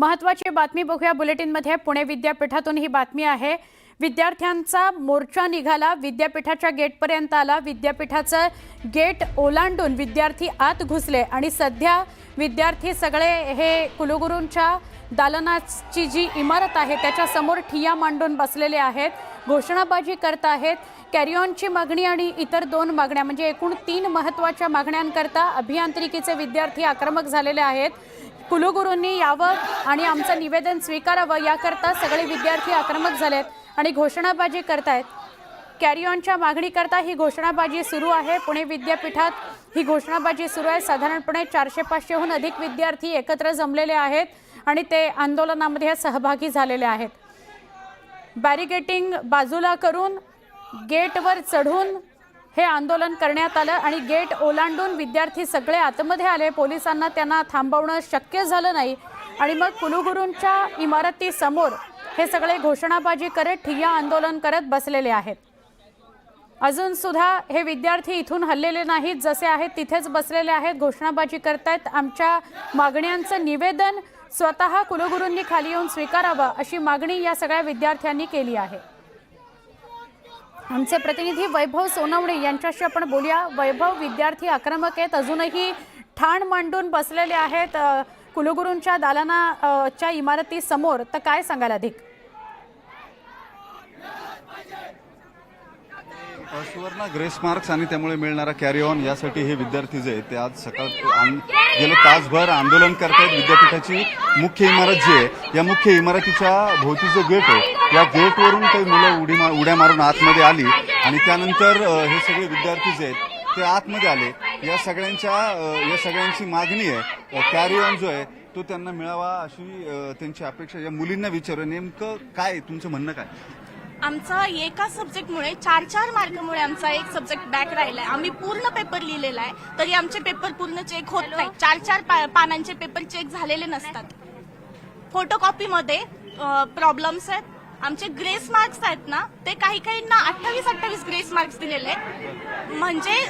महत्त्वाची बातमी बघूया बुलेटिनमध्ये। पुणे विद्यापीठातून ही बातमी आहे। विद्यार्थ्यांचा मोर्चा निघाला, विद्यापीठाच्या गेटपर्यंत आला। विद्यापीठाचं गेट ओलांडून विद्यार्थी आत घुसले आणि सध्या विद्यार्थी सगळे हे कुलगुरूंच्या दालनाची जी इमारत आहे त्याच्या समोर ठिय्या मांडून बसलेले आहेत, घोषणाबाजी करत आहेत। कॅरी ऑनची मागणी आणि इतर 2 मागण्या म्हणजे एकूण 3 महत्त्वाच्या मागण्यांकरता अभियांत्रिकीचे विद्यार्थी आक्रमक झालेले आहेत। कुलगुरूंनी यावं आणि आमचं निवेदन स्वीकारावं याकरता सगळे विद्यार्थी आक्रमक झालेत आणि घोषणाबाजी करतायत। कॅरी ऑनच्या मागणीकरता ही घोषणाबाजी सुरू आहे। पुणे विद्यापीठात ही घोषणाबाजी सुरू आहे। साधारणपणे 400-500हून अधिक विद्यार्थी एकत्र जमलेले आहेत आणि ते आंदोलनामध्ये सहभागी झालेले आहेत। बॅरिकेडिंग बाजूला करून गेटवर चढून हे आंदोलन करण्यात आलं आणि गेट ओलांडून विद्यार्थी सगळे आतमध्ये आले। पोलिसांना त्यांना थांबवणं शक्य झालं नाही आणि मग कुलगुरूंच्या इमारतीसमोर हे सगळे घोषणाबाजी करत ठिय्या आंदोलन करत बसलेले आहेत। अजून सुद्धा हे विद्यार्थी इथून हल्लेले नाहीत, जसे आहेत तिथेच बसलेले आहेत, घोषणाबाजी करतायत। आमच्या मागण्यांचं निवेदन स्वतः कुलगुरूंनी खाली येऊन स्वीकारावं अशी मागणी या सगळ्या विद्यार्थ्यांनी केली आहे। आमचे प्रतिनिधी वैभव सोनवणे यांच्याशी आपण बोलूया। वैभव, विद्यार्थी आक्रमक आहेत, अजूनही ठाण मांडून बसलेले आहेत कुलगुरूंच्या दालनाच्या इमारतीसमोर, तर काय सांगाल अधिक? सुवर्ण ग्रेस मार्क्स आणि त्यामुळे मिळणारा कॅरी ऑन यासाठी हे विद्यार्थी जे आहेत ते आज सकाळ गेले तासभर आंदोलन करतायत। विद्यापीठाची मुख्य इमारत जी आहे या मुख्य इमारतीच्या भोवती जो गेट आहे या गेटवरून काही मुलं उड्या मारून आतमध्ये आली आणि त्यानंतर हे सगळे विद्यार्थी जे आहेत ते आतमध्ये आले। या सगळ्यांची मागणी आहे, कॅरी ऑन जो आहे तो त्यांना मिळावा अशी त्यांची अपेक्षा। या मुलींना विचारू, नेमकं काय तुमचं म्हणणं काय? आमचा एका सब्जेक्टमुळे 4 मार्कमुळे आमचा एक सब्जेक्ट बॅक राहिलाय। आम्ही पूर्ण पेपर लिहिलेला आहे तरी आमचे पेपर पूर्ण चेक होत नाही। 4 पानांचे पेपर चेक झालेले नसतात। फोटोकॉपीमध्ये प्रॉब्लेम्स आहेत। आमचे ग्रेस मार्क्स आहेत ना, ते काहींना 28 ग्रेस मार्क्स दिलेले आहेत। म्हणजे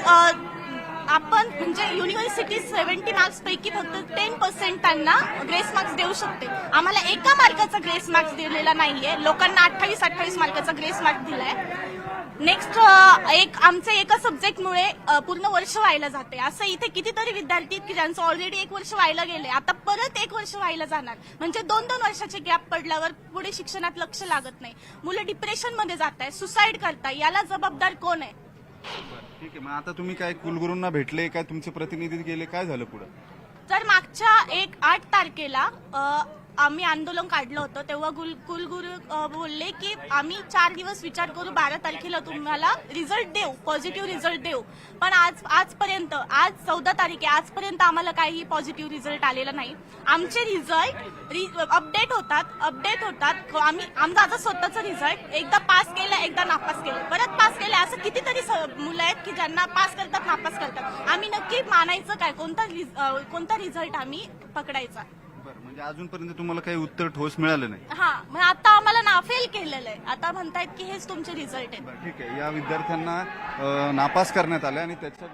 आपण युनिव्हर्सिटी 70 मार्क्स पैकी फक्त 10% त्यांना ग्रेस मार्क्स देऊ शकते। आम्हाला एका मार्काचा ग्रेस मार्क्स दिलेला नाहीये, लोकांना 28 मार्काचा ग्रेस मार्क्स दिलाय। नेक्स्ट आमचे एका सब्जेक्टमुळे पूर्ण वर्ष व्हायला जाते। असं इथे कितीतरी विद्यार्थी की ज्यांचं ऑलरेडी 1 वर्ष व्हायला गेले, आता परत 1 वर्ष व्हायला जाणार। म्हणजे 2-2 वर्षाचे गॅप पडल्यावर पुढे शिक्षणात लक्ष लागत नाही, मुलं डिप्रेशनमध्ये जात आहे, सुसाईड करताय। याला जबाबदार कोण आहे? ठीक आहे, मग आता तुम्ही काय कुलगुरूंना भेटले, काय तुमचे प्रतिनिधी गेले, काय झालं पुढे? तर मागच्या 8 तारखेला आम्ही आंदोलन काढलं होतं, तेव्हा कुलगुरू बोलले की आम्ही 4 दिवस विचार करू, 12 तारखेला तुम्हाला रिझल्ट देऊ, पॉझिटिव्ह रिझल्ट देऊ। पण आजपर्यंत आज 14 तारीख आहे, आजपर्यंत आम्हाला काही पॉझिटिव्ह रिझल्ट आलेला नाही। आमचे रिझल्ट अपडेट होतात। आमचा आता स्वतःचा रिझल्ट एकदा पास केला, एकदा नापास केलं, परत पास केलं। असं कितीतरी मुलं आहेत की ज्यांना पास करतात, नापास करतात। आम्ही नक्की मानायचं काय? कोणता रिझल्ट आम्ही पकडायचा? म्हणजे अजूनपर्यंत तुम्हाला काही उत्तर ठोस मिळालं नाही? हा, मग आता आम्हाला फेल केलेलं आहे। आता म्हणतायत की हेच तुमचे रिझल्ट आहे। ठीक आहे, या विद्यार्थ्यांना नापास करण्यात आले आणि त्याच्या